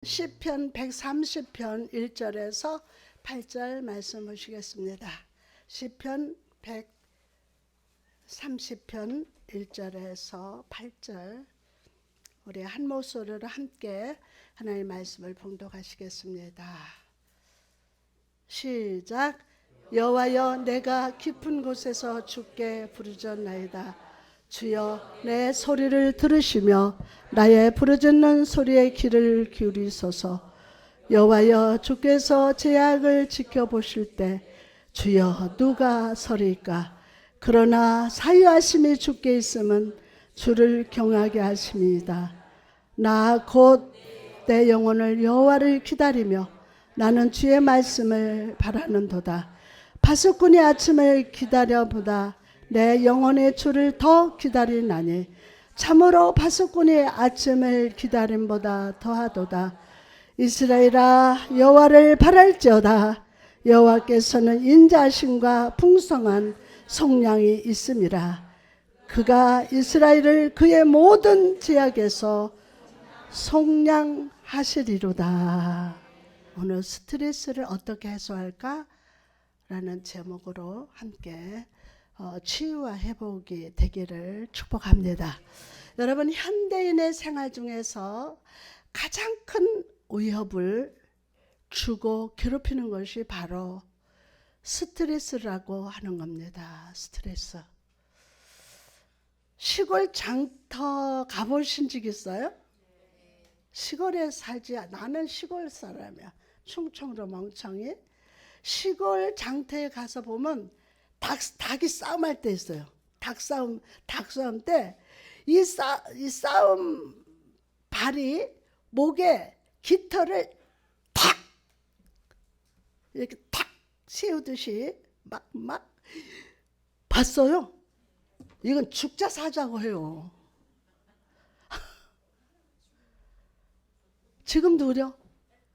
시편 130편 1절에서 8절 말씀 보시겠습니다. 시편 130편 1절에서 8절 우리 한 목소리로 함께 하나님의 말씀을 봉독하시겠습니다. 시작. 여호와여, 내가 깊은 곳에서 주께 부르짖나이다. 주여, 내 소리를 들으시며 나의 부르짖는 소리에 귀를 기울이소서. 여호와여, 주께서 제 악을 지켜보실 때 주여 누가 서리까? 그러나 사유하심이 주께 있음은 주를 경외하게 하심이다. 나 곧 내 영혼을 여호와를 기다리며 나는 주의 말씀을 바라는도다. 파수꾼이 아침을 기다려보다 내 영혼의 주를 더 기다리나니 참으로 파수꾼이 아침을 기다림보다 더하도다. 이스라엘아, 여호와를 바랄지어다. 여호와께서는 인자하심과 풍성한 속량이 있음이라. 그가 이스라엘을 그의 모든 제약에서 속량하시리로다. 오늘 스트레스를 어떻게 해소할까? 라는 제목으로 함께 치유와 회복이 되기를 축복합니다. 여러분, 현대인의 생활 중에서 가장 큰 위협을 주고 괴롭히는 것이 바로 스트레스라고 하는 겁니다. 스트레스. 시골 장터 가보신 적 있어요? 시골에 살지. 나는 시골 사람이야. 충청도 멍청이. 시골 장터에 가서 보면 닭이 싸움할 때 있어요. 닭 싸움 때 이 싸움 발이 목에 깃털을 탁 이렇게 탁 세우듯이 막 봤어요. 이건 죽자 사자고 해요. 지금도 그래요.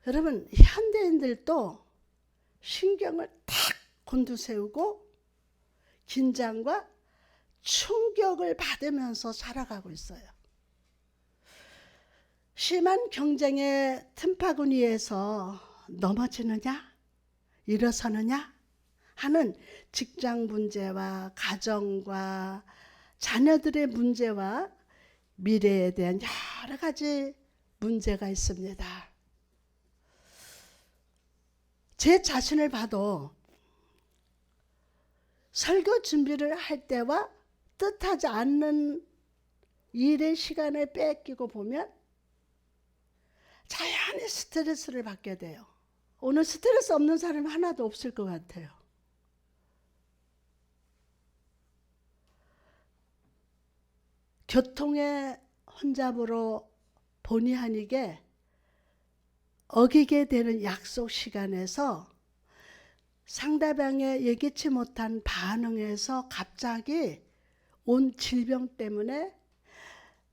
여러분, 현대인들도 신경을 탁 곤두세우고 긴장과 충격을 받으면서 살아가고 있어요. 심한 경쟁의 틈바구니에서 넘어지느냐, 일어서느냐 하는 직장 문제와 가정과 자녀들의 문제와 미래에 대한 여러 가지 문제가 있습니다. 제 자신을 봐도 설교 준비를 할 때와 뜻하지 않는 일의 시간을 뺏기고 보면 자연히 스트레스를 받게 돼요. 오늘 스트레스 없는 사람이 하나도 없을 것 같아요. 교통의 혼잡으로 본의 아니게 어기게 되는 약속 시간에서 상대방의 예기치 못한 반응에서 갑자기 온 질병 때문에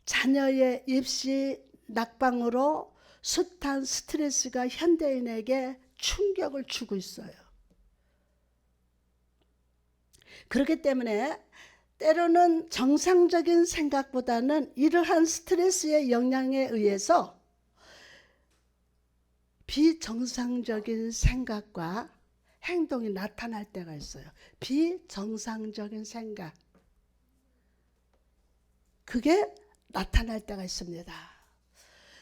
자녀의 입시 낙방으로 숱한 스트레스가 현대인에게 충격을 주고 있어요. 그렇기 때문에 때로는 정상적인 생각보다는 이러한 스트레스의 영향에 의해서 비정상적인 생각과 행동이 나타날 때가 있어요. 비정상적인 생각. 그게 나타날 때가 있습니다.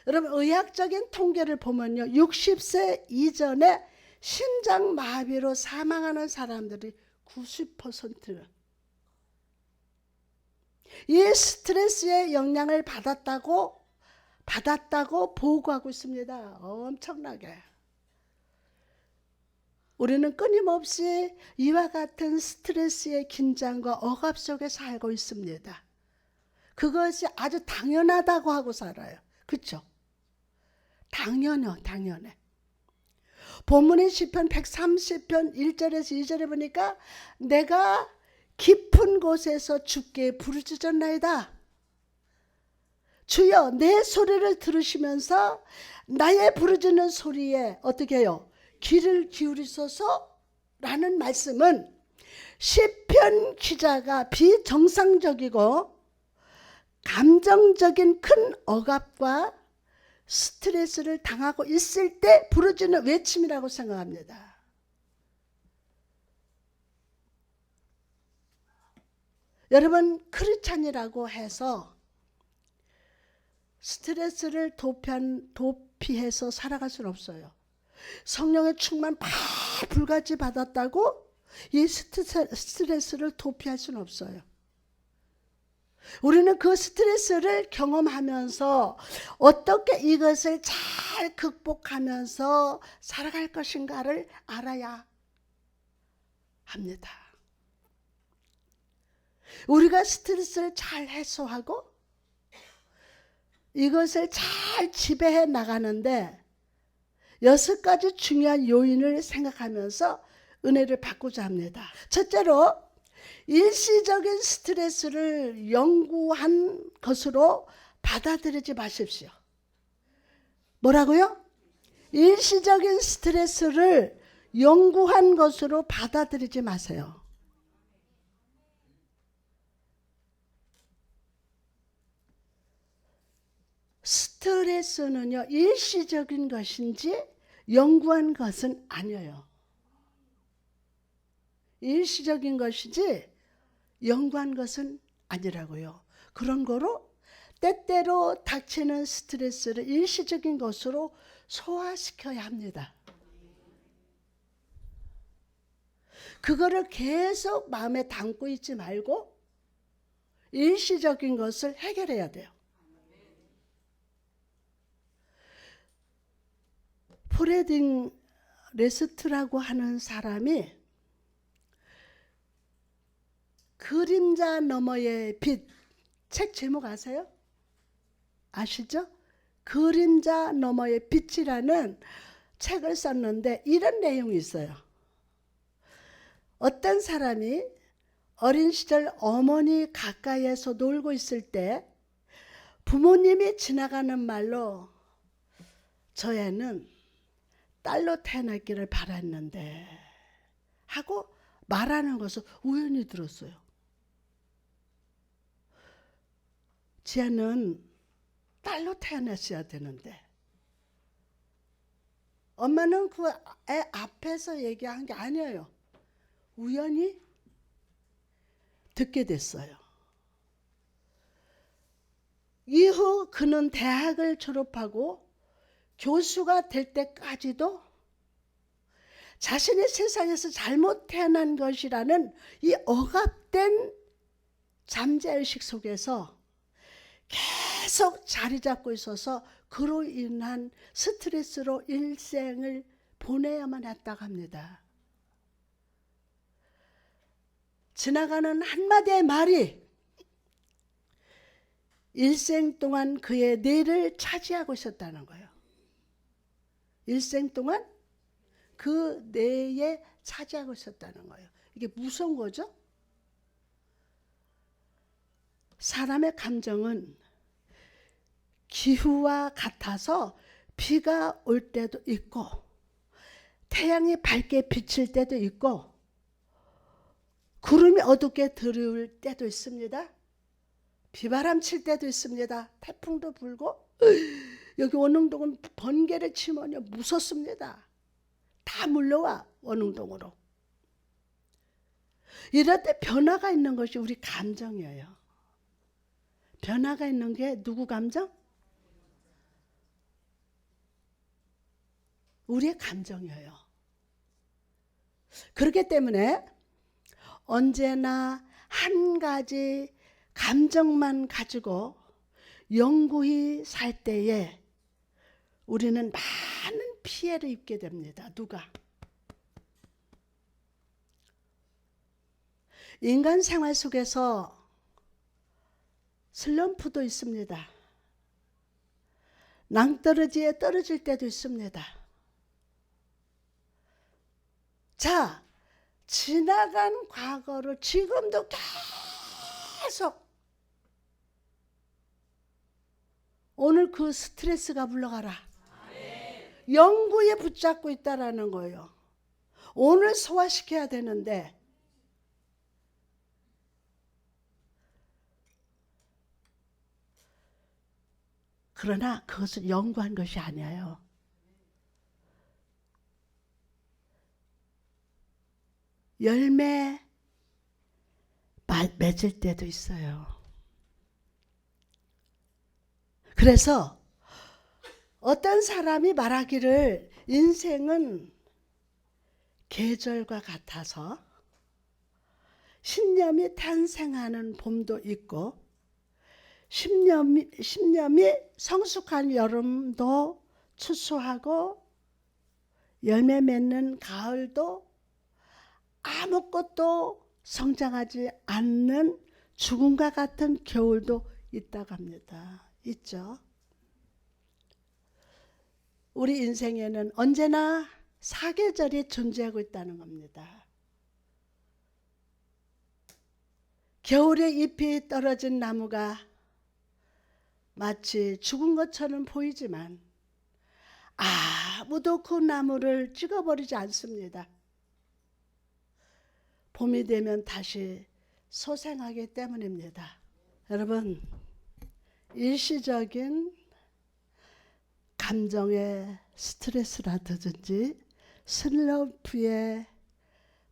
여러분, 의학적인 통계를 보면요, 60세 이전에 심장마비로 사망하는 사람들이 90%. 이 스트레스의 영향을 받았다고 보고하고 있습니다. 엄청나게. 우리는 끊임없이 이와 같은 스트레스의 긴장과 억압 속에 살고 있습니다. 그것이 아주 당연하다고 하고 살아요. 그렇죠? 당연해. 본문의 시편 130편 1절에서 2절에 보니까 내가 깊은 곳에서 주께 부르짖었나이다. 주여, 내 소리를 들으시면서 나의 부르짖는 소리에 어떻게 해요? 귀를 기울이소서 라는 말씀은 시편 기자가 비정상적이고 감정적인 큰 억압과 스트레스를 당하고 있을 때 부르짖는 외침이라고 생각합니다. 여러분, 크리스찬이라고 해서 스트레스를 도피해서 살아갈 수는 없어요. 성령의 충만 불같이 받았다고 이 스트레스를 도피할 수는 없어요. 우리는 그 스트레스를 경험하면서 어떻게 이것을 잘 극복하면서 살아갈 것인가를 알아야 합니다. 우리가 스트레스를 잘 해소하고 이것을 잘 지배해 나가는데 6가지 중요한 요인을 생각하면서 은혜를 받고자 합니다. 첫째로 일시적인 스트레스를 영구한 것으로 받아들이지 마십시오. 뭐라고요? 일시적인 스트레스를 영구한 것으로 받아들이지 마세요. 스트레스는요, 일시적인 것인지 영구한 것은 아니에요. 일시적인 것이지 영구한 것은 아니라고요. 그런 거로 때때로 닥치는 스트레스를 일시적인 것으로 소화시켜야 합니다. 그거를 계속 마음에 담고 있지 말고 일시적인 것을 해결해야 돼요. 프레딩 레스트라고 하는 사람이 그림자 너머의 빛, 책 제목 아세요? 아시죠? 그림자 너머의 빛이라는 책을 썼는데 이런 내용이 있어요. 어떤 사람이 어린 시절 어머니 가까이에서 놀고 있을 때 부모님이 지나가는 말로 저 애는 딸로 태어났기를 바랐는데 하고 말하는 것을 우연히 들었어요. 쟤는 딸로 태어났어야 되는데 엄마는 그 애 앞에서 얘기한 게 아니에요. 우연히 듣게 됐어요. 이후 그는 대학을 졸업하고 교수가 될 때까지도 자신이 세상에서 잘못 태어난 것이라는 이 억압된 잠재의식 속에서 계속 자리 잡고 있어서 그로 인한 스트레스로 일생을 보내야만 했다고 합니다. 지나가는 한마디의 말이 일생 동안 그의 뇌를 차지하고 있었다는 거예요. 일생 동안 그 뇌에 차지하고 있었다는 거예요. 이게 무서운 거죠? 사람의 감정은 기후와 같아서 비가 올 때도 있고 태양이 밝게 비칠 때도 있고 구름이 어둡게 드리울 때도 있습니다. 비바람 칠 때도 있습니다. 태풍도 불고 여기 원흥동은 번개를 치면 무섭습니다. 다 물려와 원흥동으로. 이럴 때 변화가 있는 것이 우리 감정이에요. 변화가 있는 게 누구 감정? 우리의 감정이에요. 그렇기 때문에 언제나 한 가지 감정만 가지고 영구히 살 때에 우리는 많은 피해를 입게 됩니다. 누가? 인간 생활 속에서 슬럼프도 있습니다. 낭떠러지에 떨어질 때도 있습니다. 자, 지나간 과거를 지금도 계속 오늘 그 스트레스가 물러가라. 영구에 붙잡고 있다라는 거예요. 오늘 소화시켜야 되는데 그러나 그것은 영구한 것이 아니에요. 열매 맺을 때도 있어요. 그래서 어떤 사람이 말하기를 인생은 계절과 같아서 신념이 탄생하는 봄도 있고 신념이 성숙한 여름도 추수하고 열매 맺는 가을도 아무것도 성장하지 않는 죽음과 같은 겨울도 있다고 합니다. 있죠. 우리 인생에는 언제나 사계절이 존재하고 있다는 겁니다. 겨울에 잎이 떨어진 나무가 마치 죽은 것처럼 보이지만 아무도 그 나무를 찍어버리지 않습니다. 봄이 되면 다시 소생하기 때문입니다. 여러분, 일시적인 감정의 스트레스라든지 슬럼프에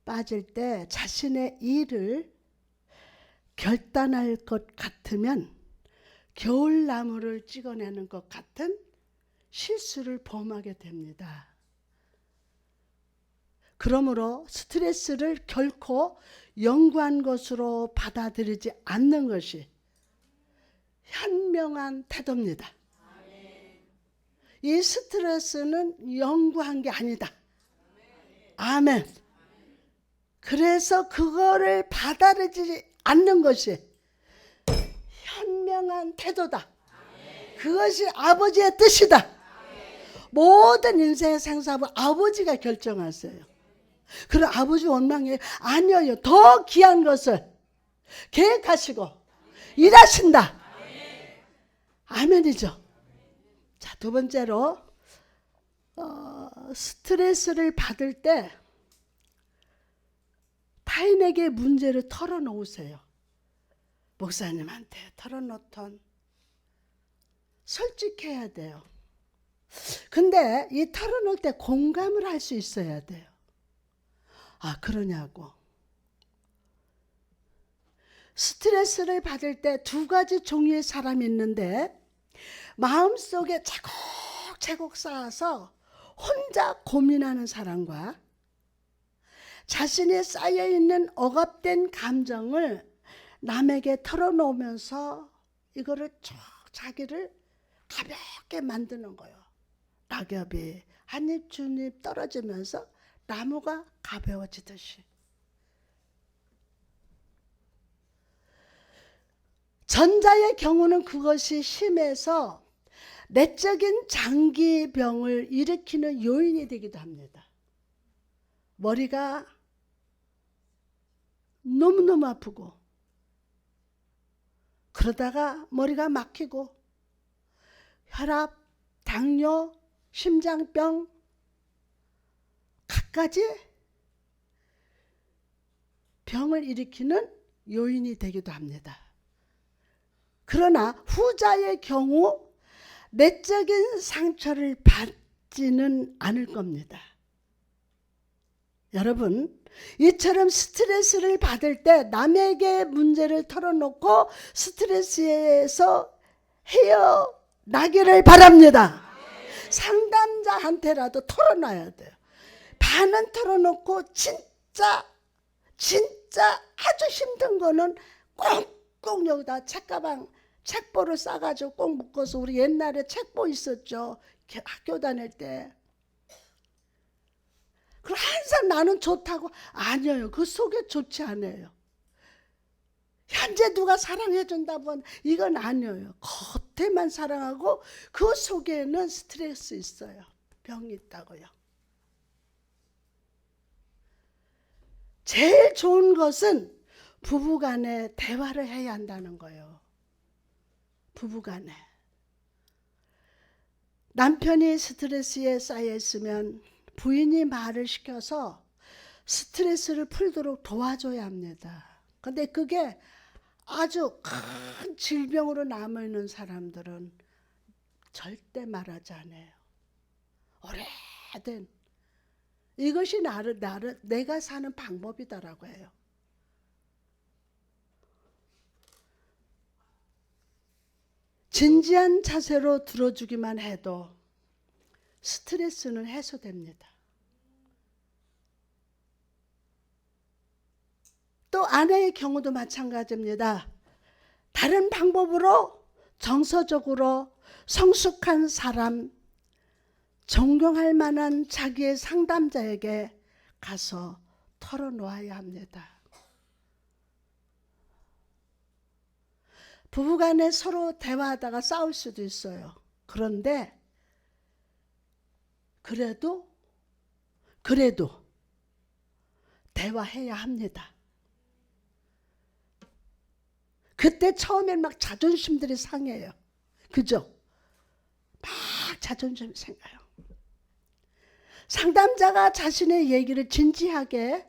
빠질 때 자신의 일을 결단할 것 같으면 겨울나무를 찍어내는 것 같은 실수를 범하게 됩니다. 그러므로 스트레스를 결코 영구한 것으로 받아들이지 않는 것이 현명한 태도입니다. 이 스트레스는 영구한 게 아니다. 아멘. 그래서 그거를 받아들이지 않는 것이 현명한 태도다. 그것이 아버지의 뜻이다. 모든 인생의 생사는 아버지가 결정하세요. 그럼 아버지 원망이 아니에요. 더 귀한 것을 계획하시고 일하신다. 아멘이죠. 자, 두 번째로 스트레스를 받을 때 타인에게 문제를 털어놓으세요. 목사님한테 털어놓던 솔직해야 돼요. 근데 이 털어놓을 때 공감을 할 수 있어야 돼요. 아, 그러냐고. 스트레스를 받을 때 두 가지 종류의 사람이 있는데 마음속에 차곡차곡 쌓아서 혼자 고민하는 사람과 자신이 쌓여있는 억압된 감정을 남에게 털어놓으면서 이거를 쭉 자기를 가볍게 만드는 거예요. 낙엽이 한 잎 두 잎 떨어지면서 나무가 가벼워지듯이. 전자의 경우는 그것이 심해서 내적인 장기병을 일으키는 요인이 되기도 합니다. 머리가 너무너무 아프고 그러다가 머리가 막히고 혈압, 당뇨, 심장병 갖가지 병을 일으키는 요인이 되기도 합니다. 그러나 후자의 경우 내적인 상처를 받지는 않을 겁니다. 여러분, 이처럼 스트레스를 받을 때 남에게 문제를 털어놓고 스트레스에서 헤어나기를 바랍니다. 상담자한테라도 털어놔야 돼요. 반은 털어놓고 진짜 아주 힘든 거는 꼭 여기다 책가방 책보를 싸가지고 꼭 묶어서, 우리 옛날에 책보 있었죠. 학교 다닐 때. 그럼 항상 나는 좋다고. 아니에요. 그 속에 좋지 않아요. 현재 누가 사랑해 준다고 이건 아니에요. 겉에만 사랑하고 그 속에는 스트레스 있어요. 병이 있다고요. 제일 좋은 것은 부부간에 대화를 해야 한다는 거예요. 부부간에. 남편이 스트레스에 쌓여 있으면 부인이 말을 시켜서 스트레스를 풀도록 도와줘야 합니다. 근데 그게 아주 큰 질병으로 남아있는 사람들은 절대 말하지 않아요. 오래된 이것이 내가 사는 방법이다라고 해요. 진지한 자세로 들어주기만 해도 스트레스는 해소됩니다. 또 아내의 경우도 마찬가지입니다. 다른 방법으로 정서적으로 성숙한 사람, 존경할 만한 자기의 상담자에게 가서 털어놓아야 합니다. 부부간에 서로 대화하다가 싸울 수도 있어요. 그런데 그래도 대화해야 합니다. 그때 처음엔 막 자존심들이 상해요. 그죠? 막 자존심이 생겨요. 상담자가 자신의 얘기를 진지하게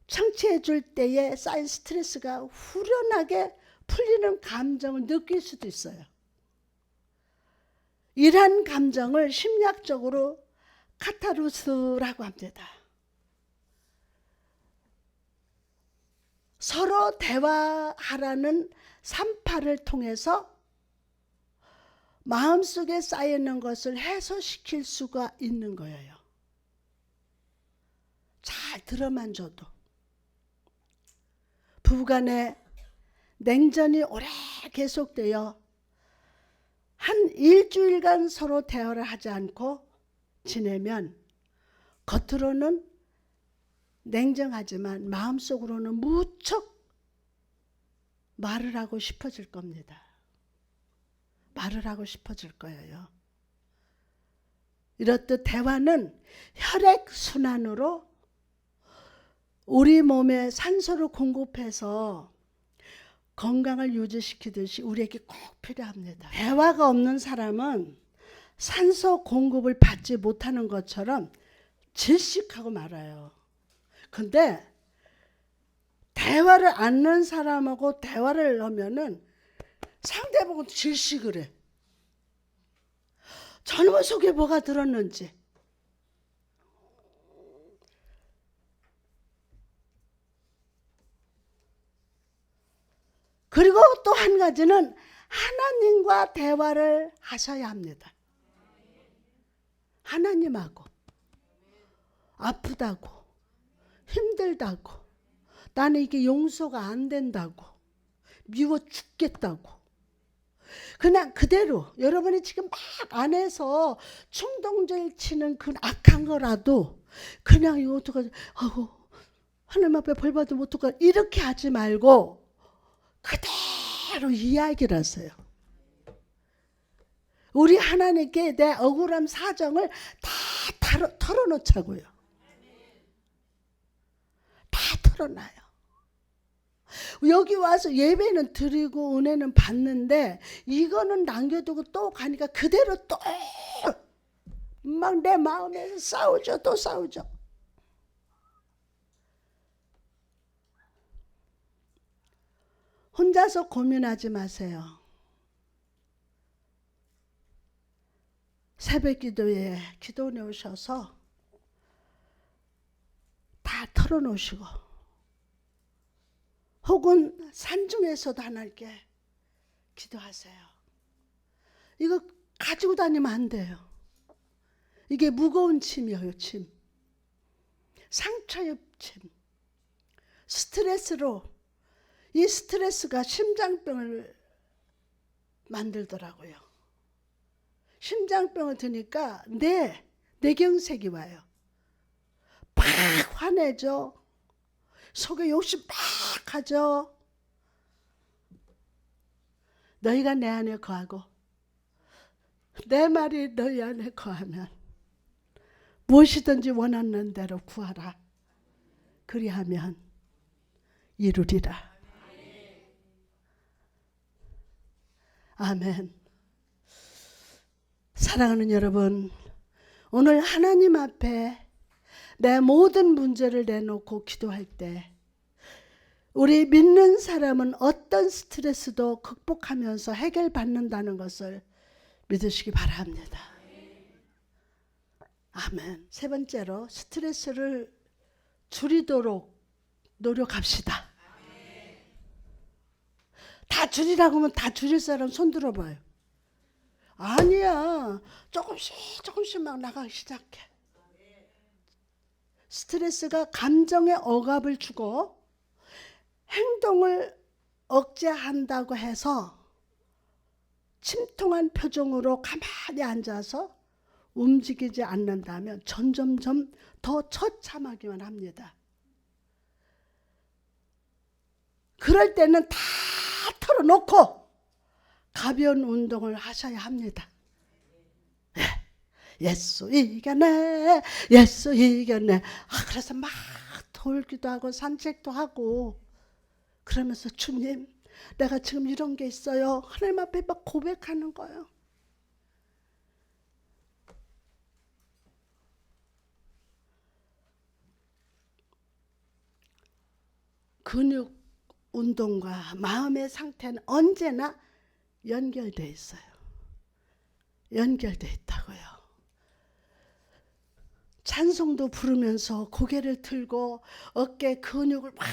청취해 줄 때에 쌓인 스트레스가 후련하게 풀리는 감정을 느낄 수도 있어요. 이러한 감정을 심리학적으로 카타르시스라고 합니다. 서로 대화하라는 산파를 통해서 마음속에 쌓여있는 것을 해소시킬 수가 있는 거예요. 잘 들어만 줘도. 부부간에 냉전이 오래 계속되어 한 일주일간 서로 대화를 하지 않고 지내면 겉으로는 냉정하지만 마음속으로는 무척 말을 하고 싶어질 겁니다. 말을 하고 싶어질 거예요. 이렇듯 대화는 혈액순환으로 우리 몸에 산소를 공급해서 건강을 유지시키듯이 우리에게 꼭 필요합니다. 대화가 없는 사람은 산소 공급을 받지 못하는 것처럼 질식하고 말아요. 근데 대화를 안 하는 사람하고 대화를 하면은 상대방은 질식을 해. 저놈의 속에 뭐가 들었는지. 그리고 또 한 가지는 하나님과 대화를 하셔야 합니다. 하나님하고 아프다고 힘들다고 나는 이게 용서가 안 된다고 미워 죽겠다고 그냥 그대로 여러분이 지금 막 안에서 충동질 치는 그 악한 거라도 그냥 이거 어떡하지 하나님 앞에 벌 받으면 어떡하지 이렇게 하지 말고 그대로 이야기를 하세요. 우리 하나님께 내 억울함 사정을 다 털어놓자고요. 다 털어놔요. 여기 와서 예배는 드리고 은혜는 받는데 이거는 남겨두고 또 가니까 그대로 또 막 내 마음에서 싸우죠. 또 싸우죠. 혼자서 고민하지 마세요. 새벽 기도에 기도원에 오셔서 다 털어놓으시고 혹은 산중에서도 하나님께 기도하세요. 이거 가지고 다니면 안 돼요. 이게 무거운 짐이에요. 짐. 상처의 짐. 스트레스로 이 스트레스가 심장병을 만들더라고요. 심장병을 드니까 뇌경색이 와요. 팍 화내죠. 속에 욕심 팍 하죠. 너희가 내 안에 거하고 내 말이 너희 안에 거하면 무엇이든지 원하는 대로 구하라. 그리하면 이루리라. 아멘. 사랑하는 여러분, 오늘 하나님 앞에 내 모든 문제를 내놓고 기도할 때 우리 믿는 사람은 어떤 스트레스도 극복하면서 해결받는다는 것을 믿으시기 바랍니다. 아멘. 세 번째로 스트레스를 줄이도록 노력합시다. 다 줄이라고 하면 다 줄일 사람 손 들어봐요. 아니야. 조금씩 막 나가기 시작해. 스트레스가 감정에 억압을 주고 행동을 억제한다고 해서 침통한 표정으로 가만히 앉아서 움직이지 않는다면 점점점 더 처참하기만 합니다. 그럴 때는 다 털어놓고 가벼운 운동을 하셔야 합니다. 예수 이겨내, 예수 이겨내. 그래서 막 돌기도 하고 산책도 하고 그러면서 주님, 내가 지금 이런 게 있어요. 하나님 앞에 막 고백하는 거예요. 근육 운동과 마음의 상태는 언제나 연결되어 있어요. 연결되어 있다고요. 찬송도 부르면서 고개를 들고 어깨 근육을 막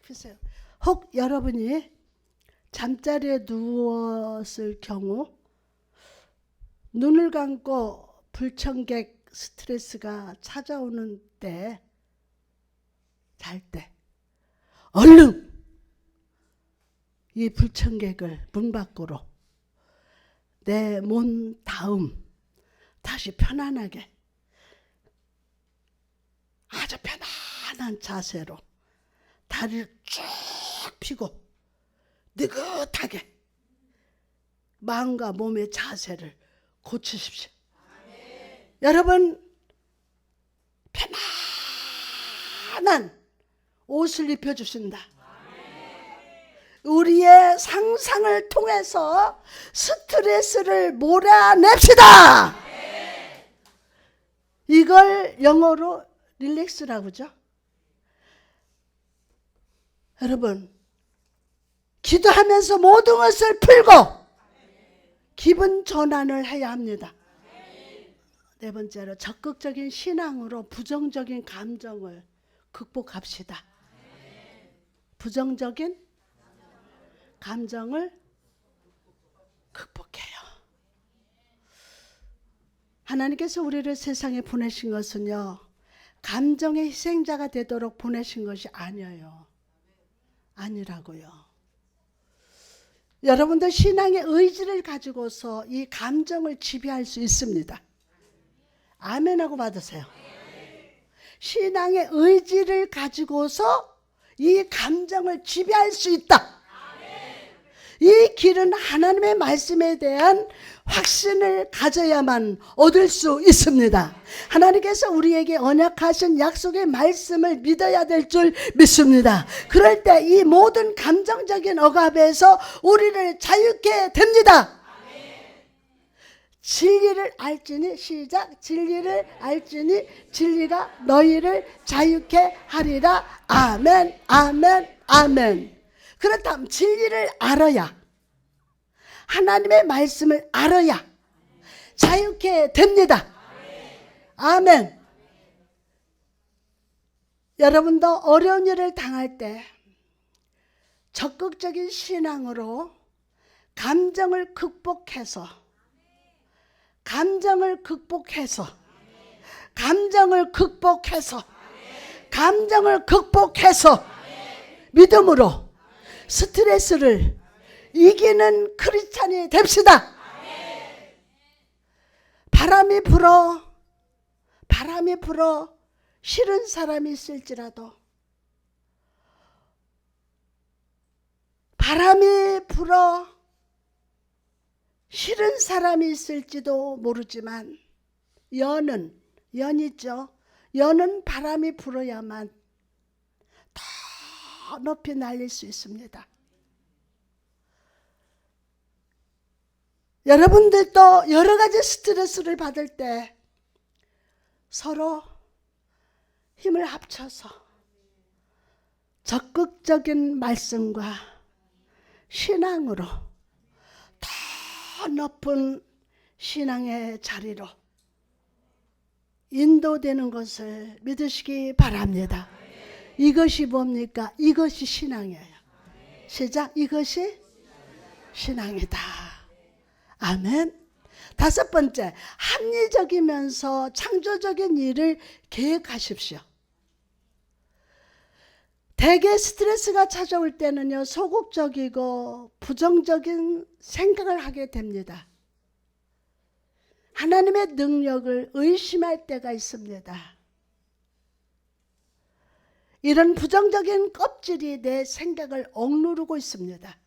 펴세요. 혹 여러분이 잠자리에 누웠을 경우 눈을 감고 불청객 스트레스가 찾아오는 때, 잘 때 얼른 이 불청객을 문 밖으로 내 몸 다음 다시 편안하게 아주 편안한 자세로 다리를 쭉 펴고 느긋하게 마음과 몸의 자세를 고치십시오. 아멘. 여러분 편안한 옷을 입혀주신다. 우리의 상상을 통해서 스트레스를 몰아냅시다. 이걸 영어로 릴렉스라고 하죠. 여러분, 기도하면서 모든 것을 풀고 기분 전환을 해야 합니다. 네 번째로 적극적인 신앙으로 부정적인 감정을 극복합시다. 부정적인 감정을 극복해요. 하나님께서 우리를 세상에 보내신 것은요, 감정의 희생자가 되도록 보내신 것이 아니에요. 아니라고요. 여러분들 신앙의 의지를 가지고서 이 감정을 지배할 수 있습니다. 아멘하고 받으세요. 신앙의 의지를 가지고서 이 감정을 지배할 수 있다. 이 길은 하나님의 말씀에 대한 확신을 가져야만 얻을 수 있습니다. 하나님께서 우리에게 언약하신 약속의 말씀을 믿어야 될 줄 믿습니다. 그럴 때 이 모든 감정적인 억압에서 우리를 자유케 됩니다. 진리를 알지니, 시작, 진리를 알지니 진리가 너희를 자유케 하리라. 아멘, 아멘, 아멘. 그렇다면 진리를 알아야, 하나님의 말씀을 알아야 자유케 됩니다. 아멘. 여러분도 어려운 일을 당할 때 적극적인 신앙으로 감정을 극복해서 믿음으로 스트레스를 이기는 크리스찬이 됩시다. 바람이 불어 싫은 사람이 있을지라도, 바람이 불어 싫은 사람이 있을지도 모르지만 연이죠. 연은 바람이 불어야만 더 높이 날릴 수 있습니다. 여러분들도 여러 가지 스트레스를 받을 때 서로 힘을 합쳐서 적극적인 말씀과 신앙으로 더 높은 신앙의 자리로 인도되는 것을 믿으시기 바랍니다. 이것이 뭡니까? 이것이 신앙이에요. 시작. 이것이 신앙이다. 아멘. 다섯 번째, 합리적이면서 창조적인 일을 계획하십시오. 대개 스트레스가 찾아올 때는요, 소극적이고 부정적인 생각을 하게 됩니다. 하나님의 능력을 의심할 때가 있습니다. 이런 부정적인 껍질이 내 생각을 억누르고 있습니다.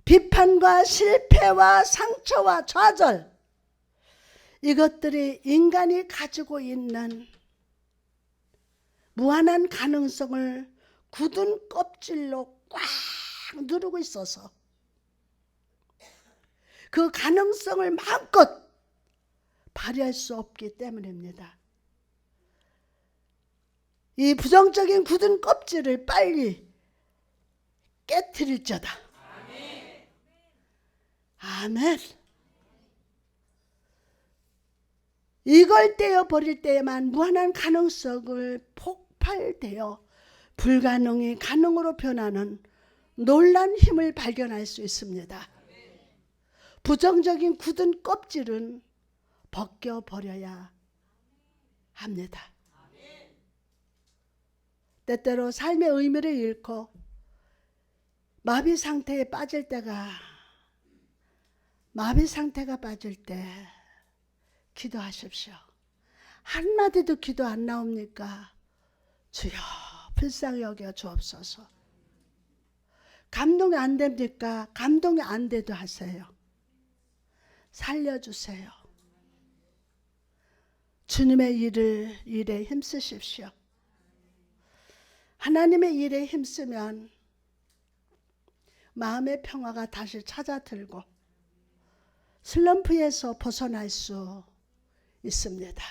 비판과 실패와 상처와 좌절, 이것들이 인간이 가지고 있는 무한한 가능성을 굳은 껍질로 꽉 누르고 있어서 그 가능성을 마음껏 발휘할 수 없기 때문입니다. 이 부정적인 굳은 껍질을 빨리 깨트릴지어다. 아멘. 이걸 떼어버릴 때에만 무한한 가능성을 폭발되어 불가능이 가능으로 변하는 놀라운 힘을 발견할 수 있습니다. 부정적인 굳은 껍질은 벗겨버려야 합니다. 때때로 삶의 의미를 잃고 마비 상태에 빠질 때 기도하십시오. 한마디도 기도 안 나옵니까? 주여 불쌍히 여겨 주옵소서. 감동이 안 됩니까? 감동이 안 돼도 하세요. 살려주세요. 주님의 일에 힘쓰십시오. 하나님의 일에 힘쓰면 마음의 평화가 다시 찾아들고 슬럼프에서 벗어날 수 있습니다.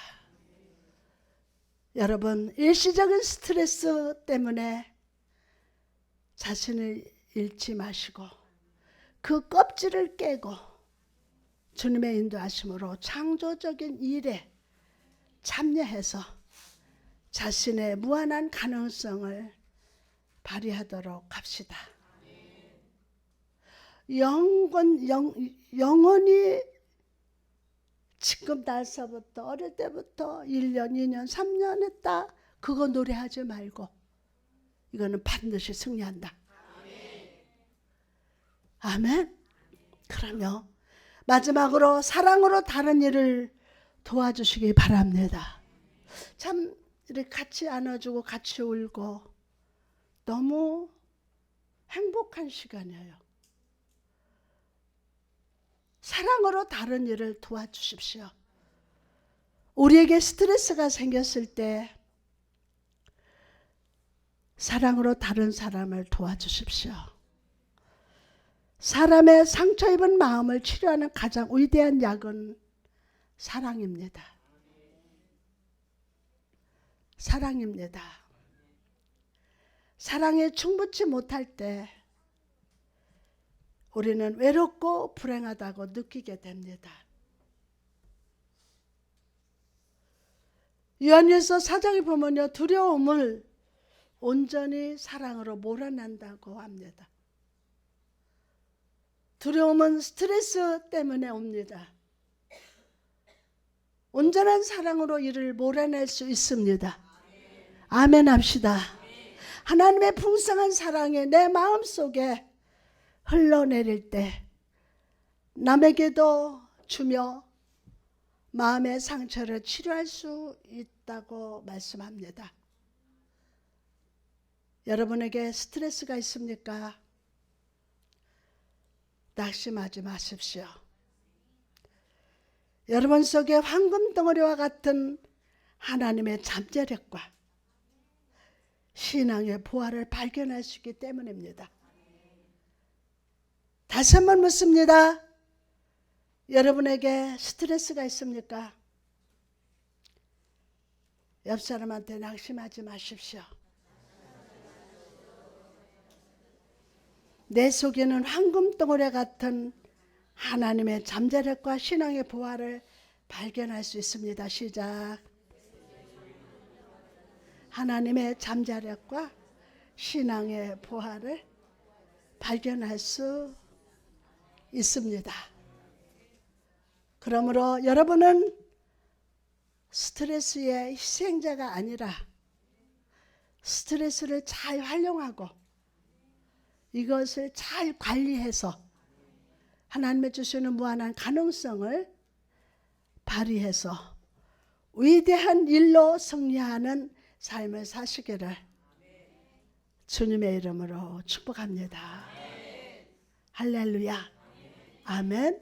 여러분, 일시적인 스트레스 때문에 자신을 잃지 마시고 그 껍질을 깨고 주님의 인도하심으로 창조적인 일에 참여해서 자신의 무한한 가능성을 발휘하도록 합시다. 영원히 지금 날서부터 어릴 때부터 1년, 2년, 3년 했다. 그거 노래하지 말고 이거는 반드시 승리한다. 아멘. 그럼요. 마지막으로 사랑으로 다른 일을 도와주시기 바랍니다. 참 이렇게 같이 안아주고 같이 울고 너무 행복한 시간이에요. 사랑으로 다른 일을 도와주십시오. 우리에게 스트레스가 생겼을 때 사랑으로 다른 사람을 도와주십시오. 사람의 상처 입은 마음을 치료하는 가장 위대한 약은 사랑입니다. 사랑입니다. 사랑에 충분치 못할 때 우리는 외롭고 불행하다고 느끼게 됩니다. 요한일서 4장에 보면요, 두려움을 온전히 사랑으로 몰아낸다고 합니다. 두려움은 스트레스 때문에 옵니다. 온전한 사랑으로 이를 몰아낼 수 있습니다. 아멘 합시다. 하나님의 풍성한 사랑이 내 마음속에 흘러내릴 때 남에게도 주며 마음의 상처를 치료할 수 있다고 말씀합니다. 여러분에게 스트레스가 있습니까? 낙심하지 마십시오. 여러분 속에 황금 덩어리와 같은 하나님의 잠재력과 신앙의 보화를 발견할 수 있기 때문입니다. 다시 한번 묻습니다. 여러분에게 스트레스가 있습니까? 옆 사람한테 낙심하지 마십시오. 내 속에는 황금 덩어리 같은 하나님의 잠재력과 신앙의 보화를 발견할 수 있습니다. 시작. 하나님의 잠재력과 신앙의 보화를 발견할 수 있습니다. 그러므로 여러분은 스트레스의 희생자가 아니라 스트레스를 잘 활용하고 이것을 잘 관리해서 하나님의 주시는 무한한 가능성을 발휘해서 위대한 일로 승리하는 삶을 사시기를 주님의 이름으로 축복합니다. 할렐루야. 아멘.